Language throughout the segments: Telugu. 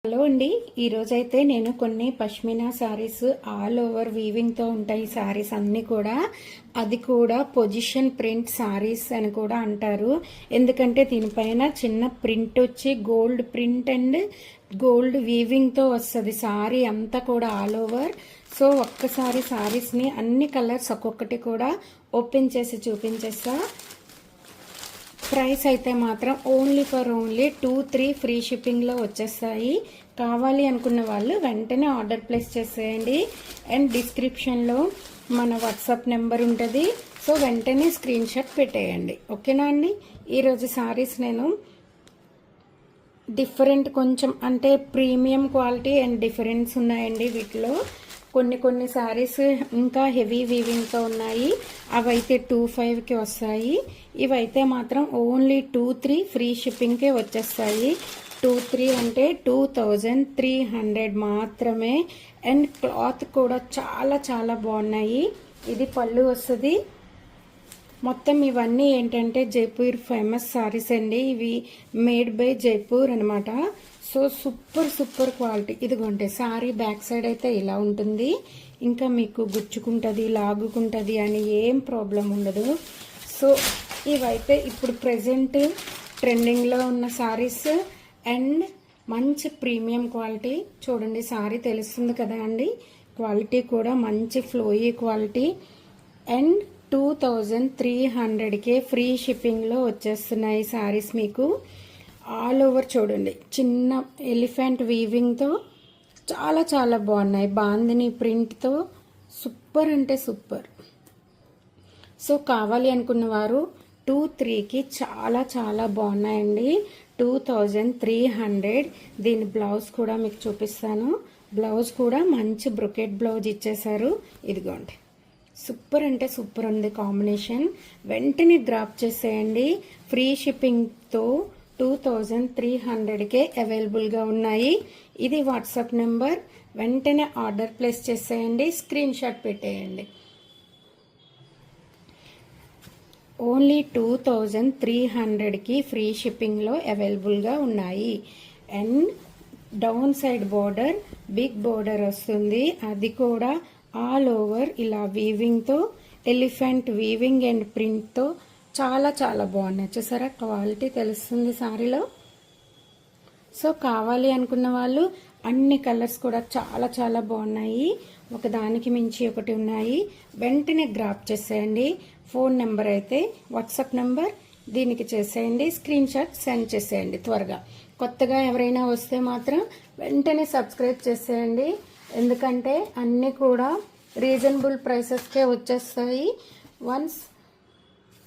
హలో అండి, ఈరోజైతే నేను కొన్ని పష్మినా శారీస్ ఆల్ ఓవర్ వీవింగ్తో ఉంటాయి శారీస్ అన్నీ కూడా. అది కూడా పొజిషన్ ప్రింట్ శారీస్ అని కూడా అంటారు. ఎందుకంటే దీనిపైన చిన్న ప్రింట్ వచ్చి గోల్డ్ ప్రింట్ అండ్ గోల్డ్ వీవింగ్తో వస్తుంది శారీ అంతా కూడా ఆల్ ఓవర్. సో ఒక్కసారి శారీస్ని అన్ని కలర్స్ ఒక్కొక్కటి కూడా ఓపెన్ చేసి చూపించేస్తా. ప్రైస్ అయితే మాత్రం ఓన్లీ 2-3 ఫ్రీ షిప్పింగ్లో వచ్చేస్తాయి. కావాలి అనుకున్న వాళ్ళు వెంటనే ఆర్డర్ ప్లేస్ చేసేయండి. అండ్ డిస్క్రిప్షన్లో మన వాట్సాప్ నెంబర్ ఉంటుంది. సో వెంటనే స్క్రీన్ షాట్ పెట్టేయండి. ఓకేనా అండి? ఈరోజు సారీస్ నేను డిఫరెంట్ కొంచెం అంటే ప్రీమియం క్వాలిటీ అండ్ డిఫరెన్స్ ఉన్నాయండి వీటిలో. కొన్ని శారీస్ ఇంకా హెవీ వీవింగ్తో ఉన్నాయి, అవైతే 25కి వస్తాయి. ఇవైతే మాత్రం ఓన్లీ 2-3 ఫ్రీ షిప్పింగ్కే వచ్చేస్తాయి. 2-3 అంటే 2300 మాత్రమే. అండ్ క్లాత్ కూడా చాలా చాలా బాగున్నాయి. ఇది పళ్ళు వస్తుంది. మొత్తం ఇవన్నీ ఏంటంటే జైపూర్ ఫేమస్ సారీస్ అండి. ఇవి మేడ్ బై జైపూర్ అనమాట. So super quality. ఇదిగోండి సారీ బ్యాక్ సైడ్ అయితే ఇలా ఉంటుంది. ఇంకా మీకు గుచ్చుకుంటుంది, లాగుకుంటుంది అని ఏం ప్రాబ్లం ఉండదు. సో ఇవైతే ఇప్పుడు ప్రెజెంట్ ట్రెండింగ్లో ఉన్న సారీస్ అండ్ మంచి ప్రీమియం క్వాలిటీ. చూడండి సారీ తెలుస్తుంది కదా అండి, క్వాలిటీ కూడా మంచి ఫ్లోయీ క్వాలిటీ. అండ్ 2300కే ఫ్రీ షిప్పింగ్లో వచ్చేస్తున్నాయి సారీస్ మీకు. ఆల్ ఓవర్ చూడండి, చిన్న ఎలిఫెంట్ వీవింగ్తో చాలా చాలా బాగున్నాయి. బాందిని ప్రింట్తో సూపర్ అంటే సూపర్. సో కావాలి అనుకున్న వారు 2-3కి చాలా చాలా బాగున్నాయండి. 2300. దీని బ్లౌజ్ కూడా మీకు చూపిస్తాను. బ్లౌజ్ కూడా మంచి బ్రొకెట్ బ్లౌజ్ ఇచ్చేసారు. ఇదిగోండి, సూపర్ అంటే సూపర్ ఉంది కాంబినేషన్. వెంటనే గ్రాప్ చేసేయండి. ఫ్రీ షిప్పింగ్తో 2300కే అవైలబుల్గా ఉన్నాయి. ఇది వాట్సాప్ నెంబర్. వెంటనే ఆర్డర్ ప్లేస్ చేసేయండి, స్క్రీన్ షాట్ పెట్టేయండి. ఓన్లీ 2300కి ఫ్రీ షిప్పింగ్లో అవైలబుల్గా ఉన్నాయి. And down side border big border వస్తుంది. అది కూడా ఆల్ ఓవర్ ఇలా వీవింగ్తో, ఎలిఫెంట్ వీవింగ్ అండ్ ప్రింట్తో చాలా చాలా బాగున్నాయి. చూసారా, క్వాలిటీ తెలుస్తుంది సారీలో. సో కావాలి అనుకున్న వాళ్ళు అన్ని కలర్స్ కూడా చాలా చాలా బాగున్నాయి. ఒకదానికి మించి ఒకటి ఉన్నాయి. వెంటనే గ్రాప్ చేసేయండి. ఫోన్ నెంబర్ అయితే వాట్సాప్ నెంబర్, దీనికి చేసేయండి. స్క్రీన్ షాట్ సెండ్ చేసేయండి త్వరగా. కొత్తగా ఎవరైనా వస్తే మాత్రం వెంటనే సబ్స్క్రైబ్ చేసేయండి. ఎందుకంటే అన్నీ కూడా రీజనబుల్ ప్రైసెస్కే వచ్చేస్తాయి. వన్స్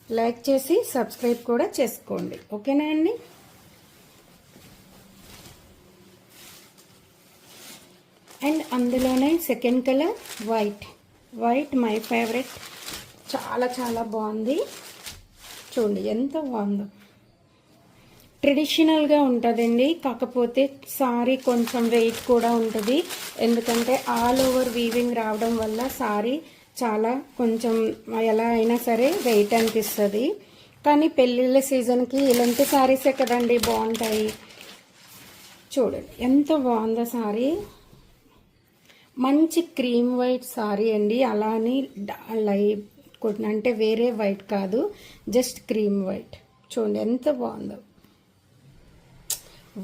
లైక్ చేసి సబ్స్క్రైబ్ కూడా చేసుకోండి. ఓకేనా అండి? అండ్ అందులోనే second colour white my favourite. చాలా చాలా బాగుంది. చూడండి ఎంత బాగుందో. ట్రెడిషనల్గా ఉంటుందండి, కాకపోతే సారీ కొంచెం వెయిట్ కూడా ఉంటుంది. ఎందుకంటే ఆల్ ఓవర్ వీవింగ్ రావడం వల్ల సారీ చాలా కొంచెం ఎలా అయినా సరే వెయిట్ అనిపిస్తుంది. కానీ పెళ్ళిళ్ళ సీజన్కి ఇలాంటి సారీసే కదండి బాగుంటాయి. చూడండి ఎంత బాగుందో సారీ. మంచి క్రీమ్ వైట్ సారీ అండి. అలా అని లైట్ అంటే వేరే వైట్ కాదు, జస్ట్ క్రీమ్ వైట్. చూడండి ఎంత బాగుందో.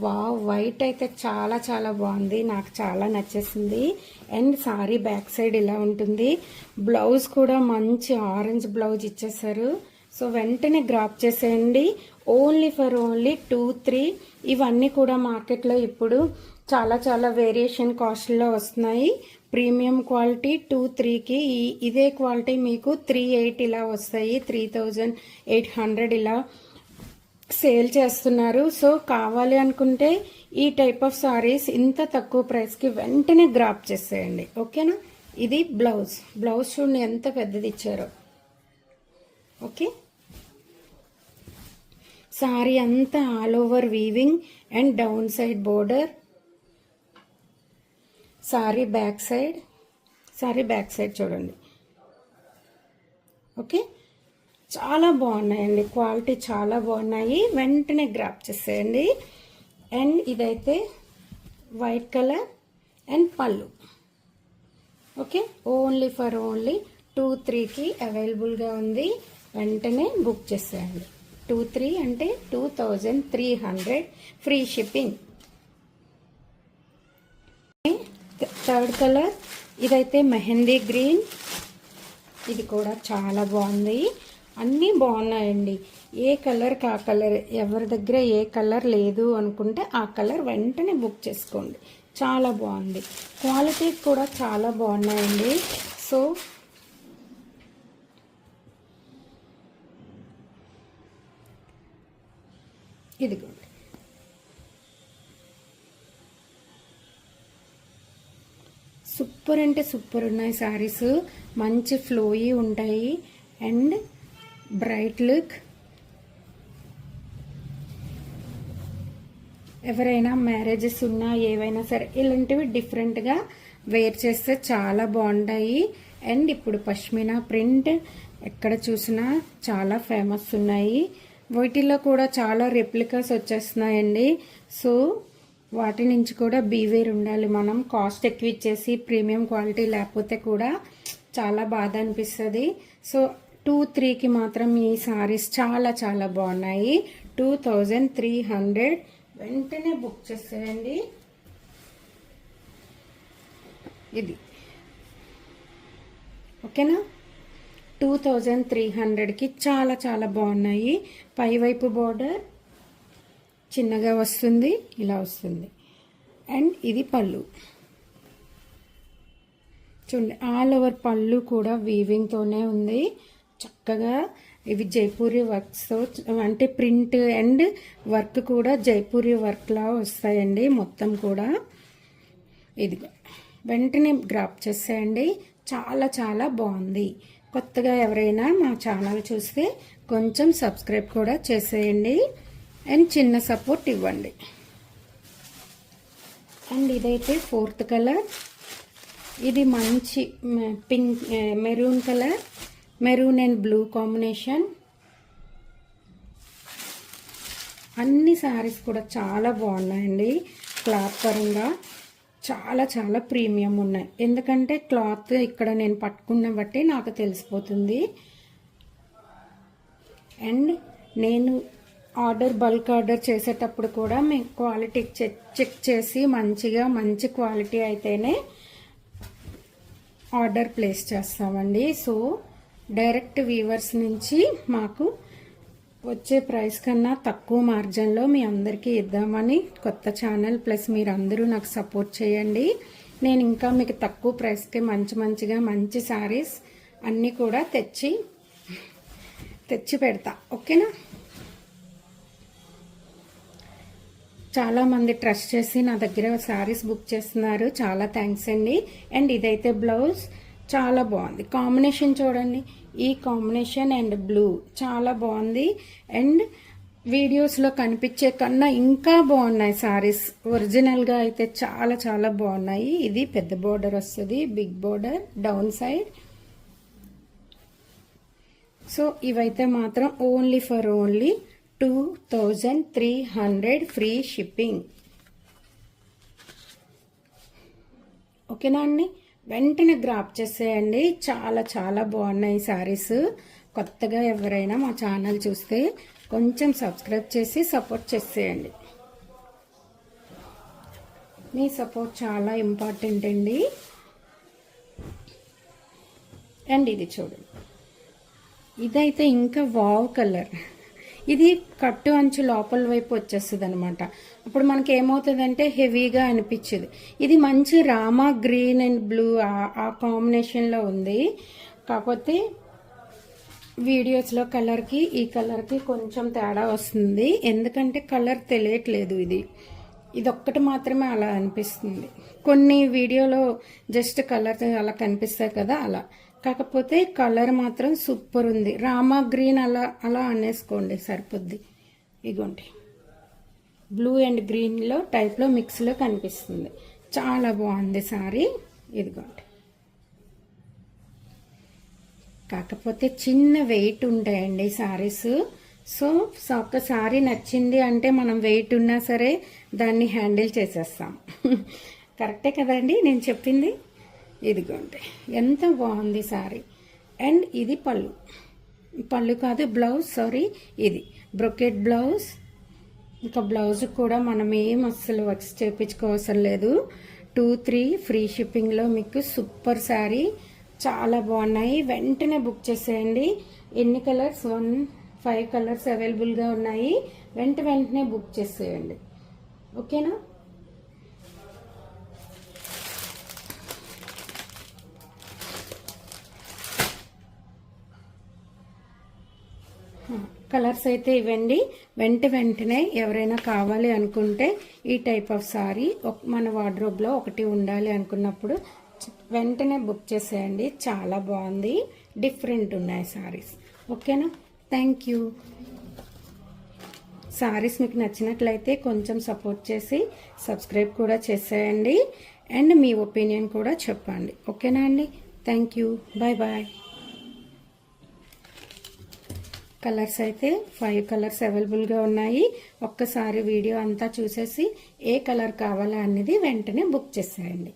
వావ్, వైట్ అయితే చాలా చాలా బాగుంది, నాకు చాలా నచ్చేసింది. అండ్ సారీ బ్యాక్ సైడ్ ఇలా ఉంటుంది. బ్లౌజ్ కూడా మంచి ఆరెంజ్ బ్లౌజ్ ఇచ్చేసారు. సో వెంటనే గ్రాప్ చేసేయండి. ఓన్లీ 2-3. ఇవన్నీ కూడా మార్కెట్లో ఇప్పుడు చాలా చాలా వేరియేషన్ కాస్ట్లో వస్తున్నాయి. ప్రీమియం క్వాలిటీ 2-3కి ఇదే క్వాలిటీ మీకు 3-8 ఇలా వస్తాయి. 3800 ఇలా సేల్ చేస్తున్నారు. సో కావాలి అనుకుంటే ఈ టైప్ ఆఫ్ సారీస్ ఇంత తక్కువ ప్రైస్కి వెంటనే గ్రాప్ చేసేయండి. ఓకేనా? ఇది బ్లౌజ్ చూడండి ఎంత పెద్దది ఇచ్చారో. ఓకే, సారీ అంతా all over weaving and down side border. Sorry back side చూడండి. ఓకే, చాలా బాగున్నాయండి, క్వాలిటీ చాలా బాగున్నాయి. వెంటనే గ్రాప్ చేసేయండి. అండ్ ఇదైతే వైట్ కలర్ అండ్ పళ్ళు. ఓకే, ఓన్లీ 2-3కి అవైలబుల్గా ఉంది. వెంటనే బుక్ చేసేయండి. 2-3 అంటే 2300 ఫ్రీ షిప్పింగ్. థర్డ్ కలర్ ఇదైతే మెహందీ గ్రీన్. ఇది కూడా చాలా బాగుంది. అన్నీ బాగున్నాయండి. ఏ కలర్ కా కలర్, ఎవరి దగ్గర ఏ కలర్ లేదు అనుకుంటే ఆ కలర్ వెంటనే బుక్ చేసుకోండి. చాలా బాగుంది. క్వాలిటీ కూడా చాలా బాగున్నాయండి. సో ఇదిగోండి, సూపర్ అంటే సూపర్ ఉన్నాయి శారీస్. మంచి ఫ్లోయీ ఉంటాయి అండ్ బ్రైట్ లుక్. ఎవరైనా మ్యారేజెస్ ఉన్నా ఏవైనా సరే ఇలాంటివి డిఫరెంట్గా వేర్ చేస్తే చాలా బాగుంటాయి. అండ్ ఇప్పుడు పష్మినా ప్రింట్ ఎక్కడ చూసినా చాలా ఫేమస్ ఉన్నాయి. వీటిల్లో కూడా చాలా రెప్లికాస్ వచ్చేస్తున్నాయండి. సో వాటి నుంచి కూడా బీవేర్ ఉండాలి. మనం కాస్ట్ ఎక్కువ ఇచ్చేసి ప్రీమియం క్వాలిటీ లేకపోతే కూడా చాలా బాధ అనిపిస్తుంది. సో 2-3కి మాత్రం ఈ సారీస్ చాలా చాలా బాగున్నాయి. 2300 వెంటనే బుక్ చేసేయండి. ఇది ఓకేనా? 2300కి చాలా చాలా బాగున్నాయి. పైవైపు బార్డర్ చిన్నగా వస్తుంది, ఇలా వస్తుంది. అండ్ ఇది పళ్ళు చూడండి, ఆల్ ఓవర్ పళ్ళు కూడా వీవింగ్తోనే ఉంది చక్కగా. ఇవి జైపూరి వర్క్స్తో, అంటే ప్రింట్ అండ్ వర్క్ కూడా జైపూరి వర్క్లా వస్తాయండి మొత్తం కూడా. ఇది వెంటనే గ్రాప్ చేసేయండి. చాలా చాలా బాగుంది. కొత్తగా ఎవరైనా మా ఛానల్ చూస్తే కొంచెం సబ్స్క్రైబ్ కూడా చేసేయండి అండ్ చిన్న సపోర్ట్ ఇవ్వండి. అండ్ ఇదైతే 4th కలర్. ఇది మంచి pink, maroon colour, maroon and blue combination. అన్ని శారీస్ కూడా చాలా బాగున్నాయండి. క్లాత్ పరంగా చాలా చాలా ప్రీమియం ఉన్నాయి. ఎందుకంటే క్లాత్ ఇక్కడ నేను పట్టుకున్న బట్టి నాకు తెలిసిపోతుంది. అండ్ నేను బల్క్ ఆర్డర్ చేసేటప్పుడు కూడా మేము క్వాలిటీ చెక్ చేసి మంచి క్వాలిటీ అయితేనే ఆర్డర్ ప్లేస్ చేస్తామండి. సో డైరెక్ట్ వీవర్స్ నుంచి మాకు వచ్చే ప్రైస్ కన్నా తక్కువ మార్జిన్లో మీ అందరికీ ఇద్దామని కొత్త ఛానల్, ప్లస్ మీరు అందరూ నాకు సపోర్ట్ చేయండి. నేను ఇంకా మీకు తక్కువ ప్రైస్కి మంచిగా మంచి శారీస్ అన్నీ కూడా తెచ్చి పెడతా. ఓకేనా? చాలామంది ట్రస్ట్ చేసి నా దగ్గర శారీస్ బుక్ చేస్తున్నారు. చాలా థ్యాంక్స్ అండి. అండ్ ఇదైతే బ్లౌజ్ చాలా బాగుంది. కాంబినేషన్ చూడండి, ఈ కాంబినేషన్ అండ్ బ్లూ చాలా బాగుంది. అండ్ వీడియోస్లో కనిపించే కన్నా ఇంకా బాగున్నాయి శారీస్. ఒరిజినల్గా అయితే చాలా చాలా బాగున్నాయి. ఇది పెద్ద బోర్డర్ వస్తుంది, big border down side. So ఇవైతే మాత్రం ఓన్లీ 2300 ఫ్రీ షిప్పింగ్. ఓకేనా అండి? వెంటనే గ్రాప్ చేసేయండి. చాలా చాలా బాగున్నాయి శారీస్. కొత్తగా ఎవరైనా మా ఛానల్ చూస్తే కొంచెం సబ్స్క్రైబ్ చేసి సపోర్ట్ చేసేయండి. మీ సపోర్ట్ చాలా ఇంపార్టెంట్ అండి. అండ్ ఇది చూడండి, ఇదైతే ఇంకా వావ్ కలర్. ఇది కట్టు అంచు లోపల వైపు వచ్చేస్తుంది అనమాట. అప్పుడు మనకి ఏమవుతుందంటే హెవీగా అనిపించేది. ఇది మంచి రామా గ్రీన్ అండ్ బ్లూ ఆ కాంబినేషన్లో ఉంది. కాకపోతే వీడియోస్లో కలర్కి ఈ కలర్కి కొంచెం తేడా వస్తుంది. ఎందుకంటే కలర్ తెలియట్లేదు. ఇది ఒక్కటి మాత్రమే అలా అనిపిస్తుంది. కొన్ని వీడియోలో జస్ట్ కలర్ అలా కనిపిస్తాయి కదా, అలా. కాకపోతే కలర్ మాత్రం సూపర్ ఉంది. రామా గ్రీన్ అలా అనేసుకోండి సరిపోద్ది. ఇగోండి, బ్లూ అండ్ గ్రీన్లో టైప్లో మిక్స్లో కనిపిస్తుంది. చాలా బాగుంది సారీ. ఇదిగోండి, కాకపోతే చిన్న వెయిట్ ఉంటాయండి సారీస్. సో ఒక్కసారి నచ్చింది అంటే మనం వెయిట్ ఉన్నా సరే దాన్ని హ్యాండిల్ చేసేస్తాం. కరెక్టే కదండి నేను చెప్పింది. ఇదిగోండి ఎంత బాగుంది సారీ. అండ్ ఇది పళ్ళు కాదు బ్లౌజ్, సారీ, ఇది బ్రొకెట్ బ్లౌజ్. ఇంకా బ్లౌజ్ కూడా మనం ఏం అస్సలు వర్క్స్ చేయించుకోవసరం లేదు. 2-3 ఫ్రీ షిప్పింగ్లో మీకు సూపర్ శారీ, చాలా బాగున్నాయి. వెంటనే బుక్ చేసేయండి. ఎన్ని కలర్స్? 5 కలర్స్ అవైలబుల్గా ఉన్నాయి. వెంటనే బుక్ చేసేయండి. ఓకేనా? కలర్స్ అయితే ఇవ్వండి. వెంటనే ఎవరైనా కావాలి అనుకుంటే ఈ టైప్ ఆఫ్ సారీ మన వార్డ్రోబ్లో ఒకటి ఉండాలి అనుకున్నప్పుడు వెంటనే బుక్ చేసేయండి. చాలా బాగుంది, డిఫరెంట్ ఉన్నాయి సారీస్. ఓకేనా? Thank you. సారీస్ మీకు నచ్చినట్లయితే కొంచెం సపోర్ట్ చేసి సబ్స్క్రైబ్ కూడా చేసేయండి. అండ్ మీ ఒపీనియన్ కూడా చెప్పండి. ఓకేనా అండి? Thank you. Bye bye. Colours అయితే 5 కలర్స్ అవైలబుల్గా ఉన్నాయి. ఒక్కసారి వీడియో అంతా చూసేసి ఏ కలర్ కావాలా అనేది వెంటనే బుక్ చేసేయండి.